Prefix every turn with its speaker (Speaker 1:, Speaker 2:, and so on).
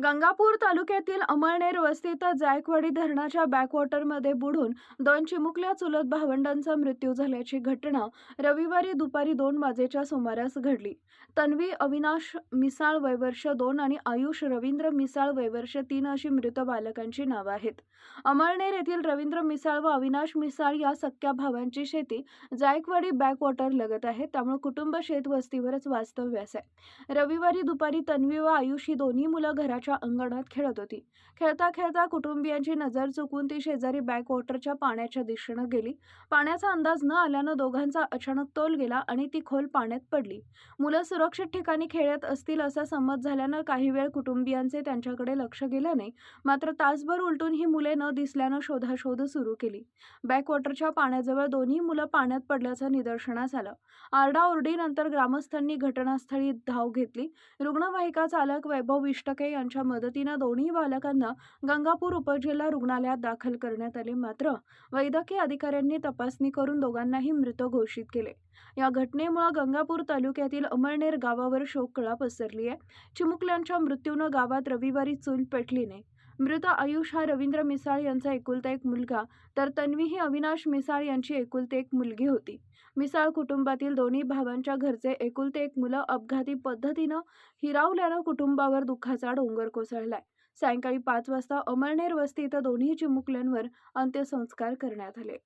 Speaker 1: गंगापूर तालुक्यातील अमळनेर वस्तीत जायकवाडी धरणाच्या बॅकवॉटरमध्ये बुडून दोन चिमुकल्या चुलत भावंडांचा मृत्यू झाल्याची घटना रविवारी दुपारी 2 वाजेच्या सुमारास घडली. तन्वी अविनाश मिसाळ वय वर्ष 2 आणि आयुष रवींद्र मिसाळ वय वर्ष 3 अशी मृत बालकांची नावं आहेत. अमळनेर येथील रवींद्र मिसाळ व अविनाश मिसाळ या सख्ख्या भावांची शेती जायकवाडी बॅकवॉटर लगत आहे, त्यामुळे कुटुंब शेतवस्तीवरच वास्तव्यास आहे. रविवारी दुपारी तन्वी व आयुष ही दोन्ही मुलं घराच्या अंगणात खेळत होती. खेळता खेळता कुटुंबियांची नजर चुकून ती शेजारी बॅकवॉटरच्या पाण्याच्या दिशेनं गेली. पाण्याचा अंदाज न आल्यानं दोघांचा अचानक तोल गेला आणि ती खोल पाण्यात पडली. मुलं सुरक्षित ठिकाणी खेळत असतील असा समज झाल्यानं काही वेळ कुटुंबियांचे त्यांच्याकडे लक्ष गेलं नाही. मात्र तासभर उलटून ही मुले न दिसल्यानं शोधाशोध सुरू केली. बॅकवॉटरच्या पाण्याजवळ दोन्ही मुलं पाण्यात पडल्याचं निदर्शनास आलं. आरडाओरडीनंतर ग्रामस्थांनी घटनास्थळी धाव घेतली. रुग्णवाहिका चालक वैभव इष्टके यांच्या मदतीनं दोन्ही बालकांना गंगापूर उपजिल्हा रुग्णालयात दाखल करण्यात आले. मात्र वैद्यकीय अधिकाऱ्यांनी तपासणी करून दोघांनाही मृत घोषित केले. या घटनेमुळे गंगापूर तालुक्यातील अमळनेर गावावर शोककळा पसरली आहे. चिमुकल्यांच्या मृत्यूनं गावात रविवारी चूल पेटली नाही. मृत आयुष हा रवींद्र मिसाळ यांचा एकुलता एक मुलगा, तर तन्वी ही अविनाश मिसाळ यांची एकुलती एक मुलगी होती. मिसाळ कुटुंबातील दोन्ही भावांच्या घरचे एकुलते एक मुलं अपघाती पद्धतीनं हिरावल्यानं कुटुंबावर दुःखाचा डोंगर कोसळलाय. सायंकाळी 5 वाजता अमळनेर वस्ती इथं दोन्ही चिमुकल्यांवर अंत्यसंस्कार करण्यात आले.